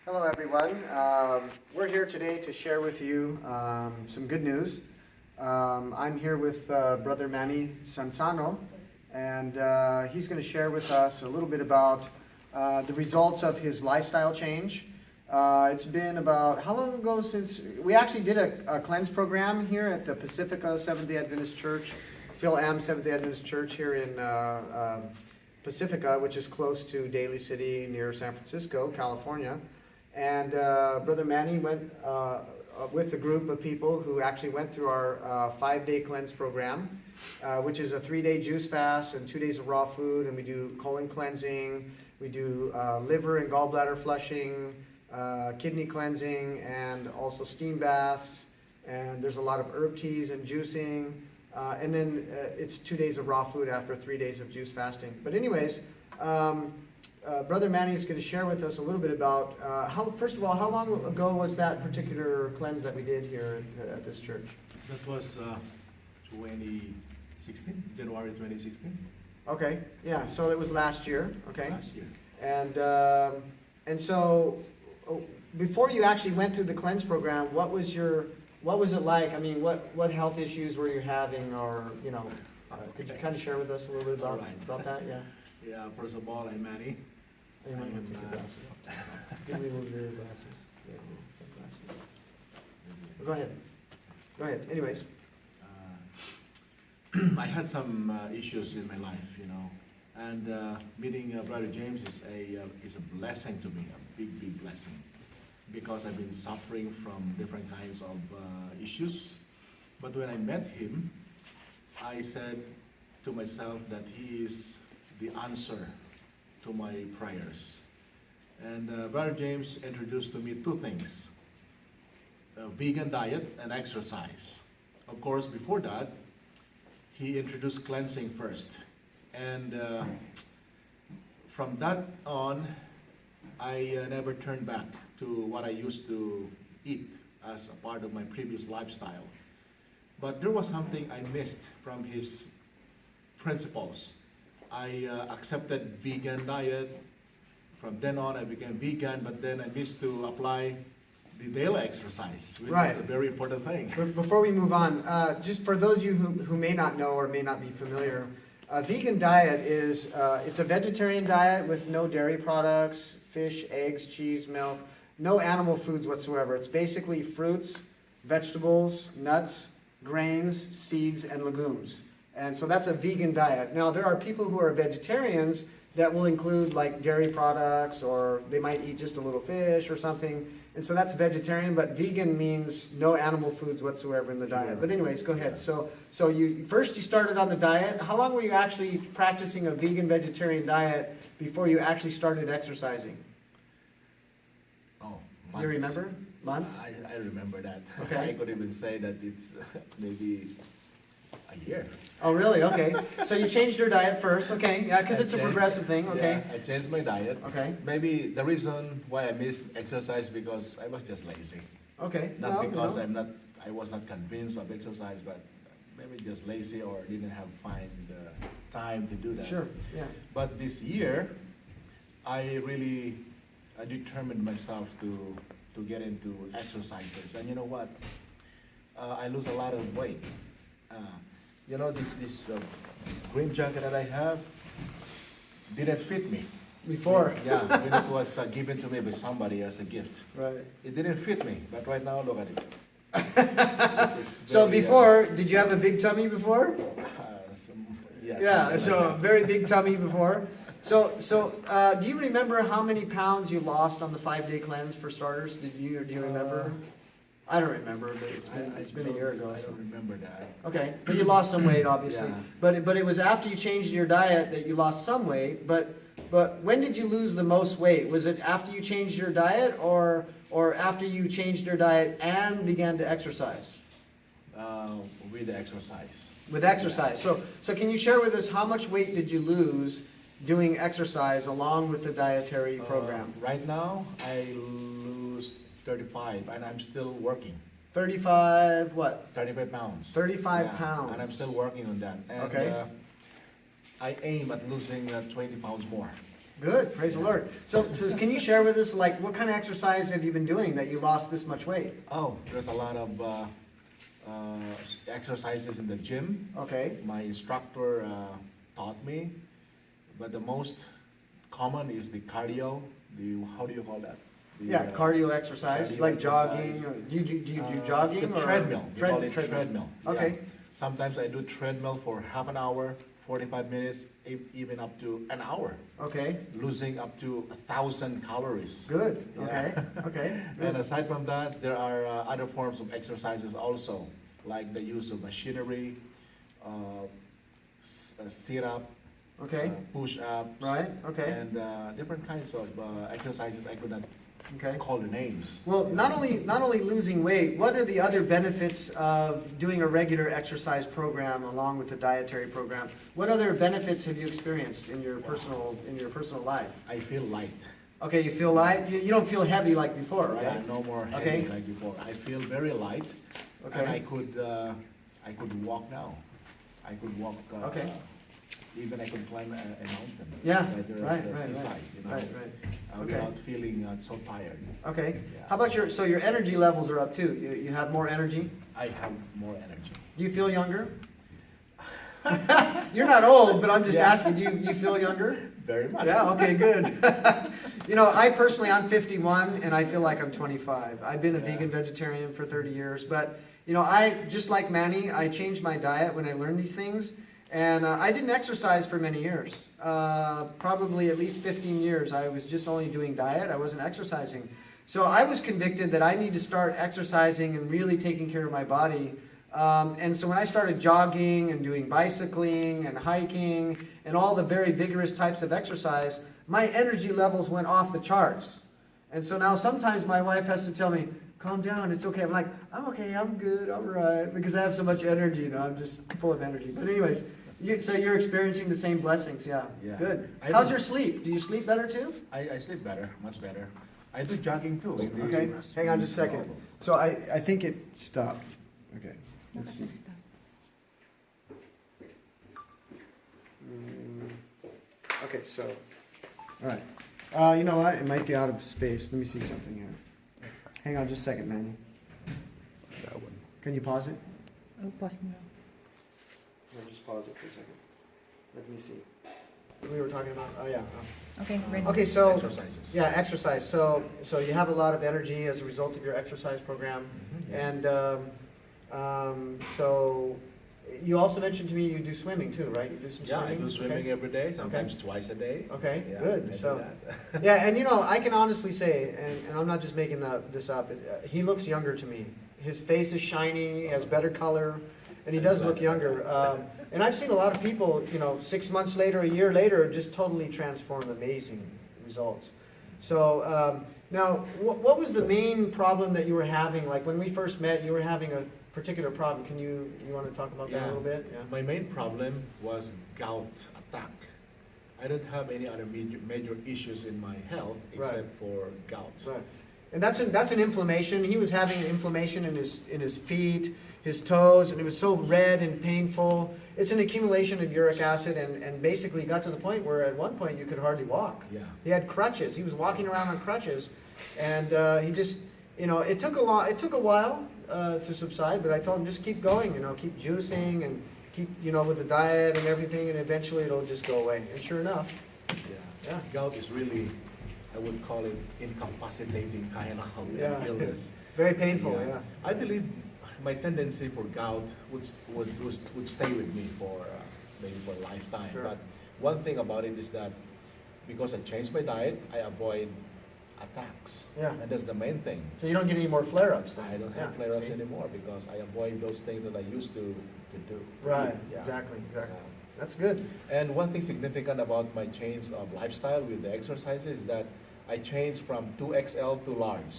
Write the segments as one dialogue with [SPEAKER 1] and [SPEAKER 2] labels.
[SPEAKER 1] Hello, everyone. We're here today to share with you some good news. I'm here with Brother Manny Sansano, and he's going to share with us a little bit about the results of his lifestyle change. It's been about, how long ago since, we actually did a cleanse program here at the Pacifica Seventh-day Adventist Church, Phil Am Seventh-day Adventist Church here in Pacifica, which is close to Daly City near San Francisco, California. And Brother Manny went with a group of people who actually went through our 5-day cleanse program, which is a 3-day juice fast and 2 days of raw food. And we do colon cleansing, we do liver and gallbladder flushing, kidney cleansing, and also steam baths. And there's a lot of herb teas and juicing. And then it's 2 days of raw food after 3 days of juice fasting. But anyways, Brother Manny is going to share with us a little bit about, first of all, how long ago was that particular cleanse that we did here at this church?
[SPEAKER 2] That was 2016, January 2016.
[SPEAKER 1] Okay, yeah, so it was last year, okay?
[SPEAKER 2] Last year.
[SPEAKER 1] And so, before you actually went through the cleanse program, what was it like? I mean, what health issues were you having, or, could you kind of share with us a little bit about that, yeah?
[SPEAKER 2] Yeah, first of all, I'm Manny.
[SPEAKER 1] You might want to take your glasses off. Give me one of your glasses. Yeah, some glasses. Go ahead. Anyways.
[SPEAKER 2] I had some issues in my life, and meeting Brother James is a blessing to me, a big blessing, because I've been suffering from different kinds of issues. But when I met him, I said to myself that he is the answer to my prayers. And Brother James introduced to me two things: a vegan diet and exercise. Of course, before that, he introduced cleansing first. And from that on, I never turned back to what I used to eat as a part of my previous lifestyle. But there was something I missed from his principles. I accepted vegan diet. From then on, I became vegan, but then I missed to apply the daily exercise, which is a very important thing.
[SPEAKER 1] Before we move on, just for those of you who may not know or may not be familiar, a vegan diet is, it's a vegetarian diet with no dairy products, fish, eggs, cheese, milk, no animal foods whatsoever. It's basically fruits, vegetables, nuts, grains, seeds, and legumes. And so that's a vegan diet. Now, there are people who are vegetarians that will include like dairy products, or they might eat just a little fish or something. And so that's vegetarian, but vegan means no animal foods whatsoever in the diet. But anyways, go ahead. So you started on the diet. How long were you actually practicing a vegan vegetarian diet before you actually started exercising?
[SPEAKER 2] Oh,
[SPEAKER 1] months. You remember? Months?
[SPEAKER 2] I remember that.
[SPEAKER 1] Okay.
[SPEAKER 2] I could even say that it's maybe a year.
[SPEAKER 1] Oh, really? Okay. So you changed your diet first, okay? Yeah, because it's a progressive thing, okay?
[SPEAKER 2] Yeah, I changed my diet.
[SPEAKER 1] Okay.
[SPEAKER 2] Maybe the reason why I missed exercise because I was just lazy.
[SPEAKER 1] Okay.
[SPEAKER 2] Not because I was not convinced of exercise, but maybe just lazy or didn't find the time to do that.
[SPEAKER 1] Sure. Yeah.
[SPEAKER 2] But this year, I determined myself to get into exercises, and you know what? I lose a lot of weight. This green jacket that I have didn't fit me.
[SPEAKER 1] Before?
[SPEAKER 2] Yeah, when it was given to me by somebody as a gift.
[SPEAKER 1] Right.
[SPEAKER 2] It didn't fit me, but right now, look at it. It's
[SPEAKER 1] So
[SPEAKER 2] very,
[SPEAKER 1] before, did you have a big tummy before?
[SPEAKER 2] yes.
[SPEAKER 1] Yeah, so a very big tummy before. So do you remember how many pounds you lost on the 5-day cleanse for starters? Do you remember? I don't remember, but it's been a year ago.
[SPEAKER 2] I don't remember that.
[SPEAKER 1] Okay, but you lost some weight, obviously.
[SPEAKER 2] Yeah.
[SPEAKER 1] But it was after you changed your diet that you lost some weight. But when did you lose the most weight? Was it after you changed your diet, or after you changed your diet and began to exercise?
[SPEAKER 2] With the exercise.
[SPEAKER 1] With exercise.
[SPEAKER 2] Yeah.
[SPEAKER 1] So can you share with us how much weight did you lose doing exercise along with the dietary program?
[SPEAKER 2] Right now, I lose 35, and I'm still working.
[SPEAKER 1] 35 what?
[SPEAKER 2] 35 pounds.
[SPEAKER 1] 35 pounds.
[SPEAKER 2] And I'm still working on that. And,
[SPEAKER 1] okay.
[SPEAKER 2] I aim at losing 20 pounds more.
[SPEAKER 1] Good, praise the Lord. So can you share with us, like, what kind of exercise have you been doing that you lost this much weight?
[SPEAKER 2] Oh, there's a lot of exercises in the gym.
[SPEAKER 1] Okay,
[SPEAKER 2] My instructor taught me, but the most common is the cardio. How do you call that?
[SPEAKER 1] yeah, cardio exercise,
[SPEAKER 2] cardio
[SPEAKER 1] like
[SPEAKER 2] exercise.
[SPEAKER 1] jogging. Do you do jogging
[SPEAKER 2] The
[SPEAKER 1] or
[SPEAKER 2] treadmill. We call it
[SPEAKER 1] treadmill?
[SPEAKER 2] treadmill.
[SPEAKER 1] Okay.
[SPEAKER 2] Yeah. Sometimes I do treadmill for half an hour, 45 minutes, even up to an hour,
[SPEAKER 1] Okay,
[SPEAKER 2] losing up to 1,000 calories.
[SPEAKER 1] good.
[SPEAKER 2] Yeah.
[SPEAKER 1] Okay, okay.
[SPEAKER 2] And
[SPEAKER 1] Good.
[SPEAKER 2] aside from that, there are other forms of exercises also, like the use of machinery, sit-up,
[SPEAKER 1] Okay,
[SPEAKER 2] push-ups,
[SPEAKER 1] right. Okay,
[SPEAKER 2] and different kinds of exercises. I could not
[SPEAKER 1] okay.
[SPEAKER 2] call the names.
[SPEAKER 1] Well, not only losing weight, what are the other benefits of doing a regular exercise program along with the dietary program? What other benefits have you experienced in your personal life?
[SPEAKER 2] I feel light.
[SPEAKER 1] Okay, you feel light. You don't feel heavy like before, right?
[SPEAKER 2] Yeah, no more heavy
[SPEAKER 1] Okay.
[SPEAKER 2] like before. I feel very light, and
[SPEAKER 1] Okay.
[SPEAKER 2] I could walk now. I could walk.
[SPEAKER 1] Okay.
[SPEAKER 2] Even I could climb a mountain.
[SPEAKER 1] Yeah,
[SPEAKER 2] Right there
[SPEAKER 1] right,
[SPEAKER 2] at the
[SPEAKER 1] right,
[SPEAKER 2] seaside, you know,
[SPEAKER 1] Right, okay.
[SPEAKER 2] without feeling so tired.
[SPEAKER 1] Okay.
[SPEAKER 2] Yeah.
[SPEAKER 1] How about your energy levels are up too? You have more energy.
[SPEAKER 2] I have more energy.
[SPEAKER 1] Do you feel younger? You're not old, but I'm just
[SPEAKER 2] Yeah.
[SPEAKER 1] asking. Do you feel younger?
[SPEAKER 2] Very much.
[SPEAKER 1] Yeah, okay, good. I personally, I'm 51 and I feel like I'm 25. I've been a
[SPEAKER 2] Yeah.
[SPEAKER 1] vegan vegetarian for 30 years, but just like Manny, I changed my diet when I learned these things, and I didn't exercise for many years. Probably at least 15 years. I was just only doing diet. I wasn't exercising. So I was convicted that I need to start exercising and really taking care of my body. And so when I started jogging and doing bicycling and hiking and all the very vigorous types of exercise, my energy levels went off the charts. And so now sometimes my wife has to tell me, calm down, it's okay. I'm like, I'm okay, I'm good, I'm right, because I have so much energy, I'm just full of energy. But anyways, so you're experiencing the same blessings, yeah.
[SPEAKER 2] Yeah.
[SPEAKER 1] Good.
[SPEAKER 2] I
[SPEAKER 1] How's
[SPEAKER 2] don't-
[SPEAKER 1] your sleep? Do you sleep better too?
[SPEAKER 2] I sleep better, much better. I do jogging too.
[SPEAKER 1] Okay, hang on just a second. So I think it stopped. Okay, let's see. Okay, so, all right. You know what? It might be out of space. Let me see something here. Hang on just a second, Manny.
[SPEAKER 2] That one.
[SPEAKER 1] Can you pause it?
[SPEAKER 3] Pause mo.
[SPEAKER 1] No, just pause it for a second. Let me see. What we were talking about? Oh, yeah.
[SPEAKER 3] Okay, ready.
[SPEAKER 1] Okay, so,
[SPEAKER 2] Exercises.
[SPEAKER 1] yeah, exercise. So you have a lot of energy as a result of your exercise program.
[SPEAKER 2] Mhm, yeah.
[SPEAKER 1] And so you also mentioned to me you do swimming too, right? You do some
[SPEAKER 2] Yeah, I
[SPEAKER 1] swimming?
[SPEAKER 2] do swimming every day, sometimes twice a day.
[SPEAKER 1] Okay,
[SPEAKER 2] Yeah,
[SPEAKER 1] good.
[SPEAKER 2] I do
[SPEAKER 1] So,
[SPEAKER 2] that.
[SPEAKER 1] yeah, and I can honestly say, and I'm not just making this up, he looks younger to me. His face is shiny, he has better color, and he does look younger. And I've seen a lot of people, 6 months later, a year later, just totally transform, amazing results. So now, what was the main problem that you were having? Like when we first met, you were having a particular problem. You want to talk about that a
[SPEAKER 2] Yeah.
[SPEAKER 1] little bit? Yeah.
[SPEAKER 2] My main problem was gout attack. I don't have any other major issues in my health
[SPEAKER 1] Right.
[SPEAKER 2] except for gout.
[SPEAKER 1] Right. And that's an inflammation. He was having inflammation in his feet, his toes, and it was so red and painful. It's an accumulation of uric acid, and basically got to the point where at one point you could hardly walk.
[SPEAKER 2] Yeah.
[SPEAKER 1] He had crutches. He was walking around on crutches, and he just, it took a while to subside. But I told him just keep going, keep juicing and keep, with the diet and everything, and eventually it'll just go away. And sure enough,
[SPEAKER 2] Yeah.
[SPEAKER 1] Yeah.
[SPEAKER 2] Gout is really, I would call it incapacitating kind of
[SPEAKER 1] Yeah.
[SPEAKER 2] illness.
[SPEAKER 1] very painful. Yeah.
[SPEAKER 2] I believe my tendency for gout would stay with me for maybe for a lifetime.
[SPEAKER 1] Sure.
[SPEAKER 2] But one thing about it is that because I changed my diet, I avoid attacks.
[SPEAKER 1] Yeah.
[SPEAKER 2] And that's the main thing.
[SPEAKER 1] So you don't get any more flare-ups then?
[SPEAKER 2] I don't
[SPEAKER 1] Yeah,
[SPEAKER 2] have flare-ups
[SPEAKER 1] see?
[SPEAKER 2] anymore because I avoid those things that I used to do.
[SPEAKER 1] Right.
[SPEAKER 2] Yeah.
[SPEAKER 1] Exactly.
[SPEAKER 2] Yeah.
[SPEAKER 1] That's good.
[SPEAKER 2] And one thing significant about my change of lifestyle with the exercises is that I changed from 2XL to large.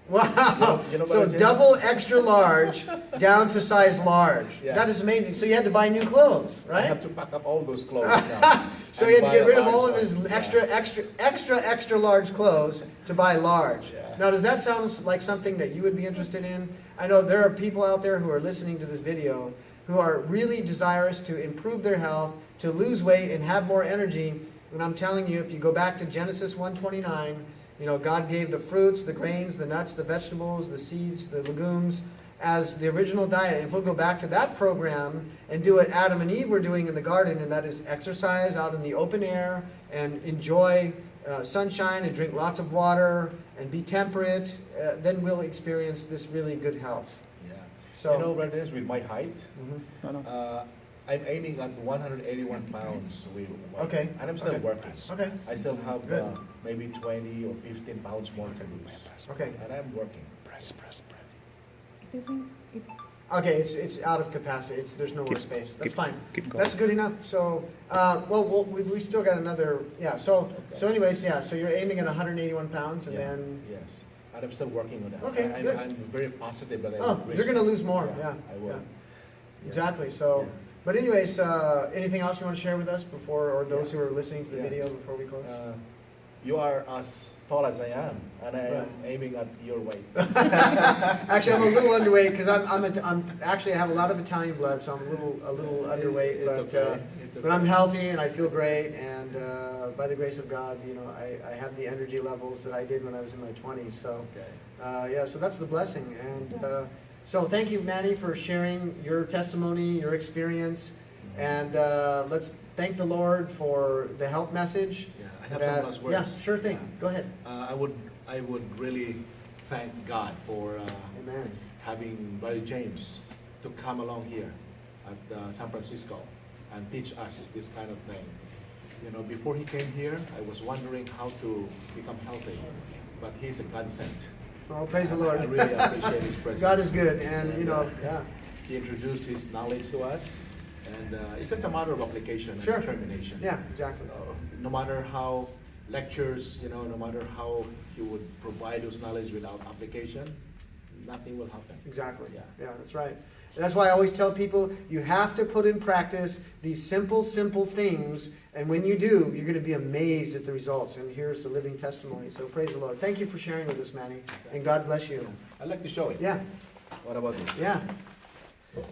[SPEAKER 1] Wow.
[SPEAKER 2] You know what
[SPEAKER 1] So
[SPEAKER 2] I did?
[SPEAKER 1] double extra large down to size large.
[SPEAKER 2] Yeah.
[SPEAKER 1] That is amazing. So you had to buy new clothes,
[SPEAKER 2] I have
[SPEAKER 1] right?
[SPEAKER 2] to pack up all those clothes now.
[SPEAKER 1] So
[SPEAKER 2] and
[SPEAKER 1] he had to
[SPEAKER 2] buy
[SPEAKER 1] get
[SPEAKER 2] a
[SPEAKER 1] rid of
[SPEAKER 2] large
[SPEAKER 1] all of
[SPEAKER 2] one.
[SPEAKER 1] his
[SPEAKER 2] Yeah.
[SPEAKER 1] extra large clothes to buy large.
[SPEAKER 2] Yeah.
[SPEAKER 1] Now, does that sound like something that you would be interested in? I know there are people out there who are listening to this video who are really desirous to improve their health, to lose weight and have more energy, And I'm telling you, if you go back to Genesis 1:29, you know, God gave the fruits, the grains, the nuts, the vegetables, the seeds, the legumes as the original diet. If we'll go back to that program and do what Adam and Eve were doing in the garden, and that is exercise out in the open air and enjoy sunshine and drink lots of water and be temperate, then we'll experience this really good health.
[SPEAKER 2] Yeah.
[SPEAKER 1] So,
[SPEAKER 2] You know, brothers, with my height,
[SPEAKER 1] mhm.
[SPEAKER 2] I'm aiming at 181 pounds with weight.
[SPEAKER 1] Okay.
[SPEAKER 2] And I'm still
[SPEAKER 1] Okay.
[SPEAKER 2] working.
[SPEAKER 1] Okay.
[SPEAKER 2] I still have
[SPEAKER 1] Good.
[SPEAKER 2] maybe 20 or 15 pounds more to lose.
[SPEAKER 1] Okay.
[SPEAKER 2] And I'm working.
[SPEAKER 3] It isn't, it,
[SPEAKER 1] Okay, it's out of capacity. There's no more space. That's fine.
[SPEAKER 4] Keep going.
[SPEAKER 1] That's good enough. So, well, we still got another. Yeah. So anyways, yeah. So you're aiming at 181 pounds, and
[SPEAKER 2] Yeah.
[SPEAKER 1] then
[SPEAKER 2] Yes. And I'm still working on that.
[SPEAKER 1] Okay,
[SPEAKER 2] I'm,
[SPEAKER 1] good.
[SPEAKER 2] I'm very positive that I
[SPEAKER 1] oh,
[SPEAKER 2] will reach
[SPEAKER 1] you're gonna
[SPEAKER 2] that.
[SPEAKER 1] lose more. Yeah.
[SPEAKER 2] I will.
[SPEAKER 1] Yeah.
[SPEAKER 2] Yeah.
[SPEAKER 1] Exactly. So,
[SPEAKER 2] Yeah.
[SPEAKER 1] but anyways, anything else you want to share with us before, or those who are listening to the
[SPEAKER 2] Yeah.
[SPEAKER 1] video before we close?
[SPEAKER 2] You are as tall as I am, and I
[SPEAKER 1] Right.
[SPEAKER 2] am aiming at your weight.
[SPEAKER 1] Actually, I'm a little underweight because I'm actually I have a lot of Italian blood, so I'm a little underweight.
[SPEAKER 2] It's
[SPEAKER 1] But
[SPEAKER 2] okay. It's
[SPEAKER 1] but I'm
[SPEAKER 2] okay.
[SPEAKER 1] healthy and I feel great, and by the grace of God, you know, I have the energy levels that I did when I was in my 20s. So
[SPEAKER 2] Okay.
[SPEAKER 1] yeah, so that's the blessing. And so thank you, Manny, for sharing your testimony, your experience, and let's thank the Lord for the help message.
[SPEAKER 2] Yeah, I have
[SPEAKER 1] that-
[SPEAKER 2] some last words.
[SPEAKER 1] Yeah, sure thing.
[SPEAKER 2] Yeah.
[SPEAKER 1] Go ahead.
[SPEAKER 2] I would really thank God for
[SPEAKER 1] Amen.
[SPEAKER 2] having Brother James to come along here at San Francisco and teach us this kind of thing. You know, before he came here, I was wondering how to become healthy, but he's a godsend.
[SPEAKER 1] Well, praise the Lord.
[SPEAKER 2] I really appreciate his presence.
[SPEAKER 1] God is good, and you know, yeah.
[SPEAKER 2] He introduced his knowledge to us, and it's just a matter of application and
[SPEAKER 1] Sure.
[SPEAKER 2] determination.
[SPEAKER 1] Yeah, exactly.
[SPEAKER 2] No matter how lectures, you know, no matter how he would provide those knowledge without application, nothing will happen.
[SPEAKER 1] Exactly.
[SPEAKER 2] Yeah.
[SPEAKER 1] Yeah, that's right. And that's why I always tell people you have to put in practice these simple things, and when you do, you're going to be amazed at the results. And here's the living testimony. So praise the Lord. Thank you for sharing with us, Manny, and God bless you.
[SPEAKER 2] I'd like to show it.
[SPEAKER 1] Yeah,
[SPEAKER 2] What about this?
[SPEAKER 1] yeah,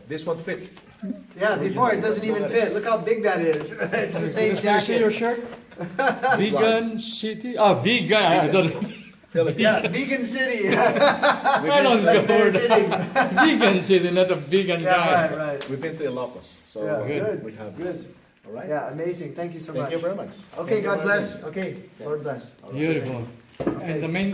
[SPEAKER 2] This one fit.
[SPEAKER 1] yeah. Before it doesn't even fit. Look how big that is. It's the same
[SPEAKER 4] Can you see your
[SPEAKER 1] jacket.
[SPEAKER 4] shirt? Vegan City. Oh, vegan. I don't.
[SPEAKER 1] Yeah, Vegan City.
[SPEAKER 4] I don't
[SPEAKER 1] That's
[SPEAKER 4] go
[SPEAKER 1] very
[SPEAKER 4] there.
[SPEAKER 1] fitting.
[SPEAKER 4] Vegan City, not a vegan
[SPEAKER 1] Yeah,
[SPEAKER 4] guy.
[SPEAKER 1] right, right.
[SPEAKER 2] We've been to Ilocos, so
[SPEAKER 1] Yeah, good,
[SPEAKER 2] we have
[SPEAKER 1] good.
[SPEAKER 2] this. All right?
[SPEAKER 1] Yeah, amazing. Thank you so
[SPEAKER 2] Thank
[SPEAKER 1] much.
[SPEAKER 2] you very much.
[SPEAKER 1] Okay,
[SPEAKER 2] Thank you
[SPEAKER 1] God
[SPEAKER 2] very
[SPEAKER 1] bless.
[SPEAKER 2] much.
[SPEAKER 1] Okay, Lord bless.
[SPEAKER 2] All right.
[SPEAKER 4] Beautiful. And the main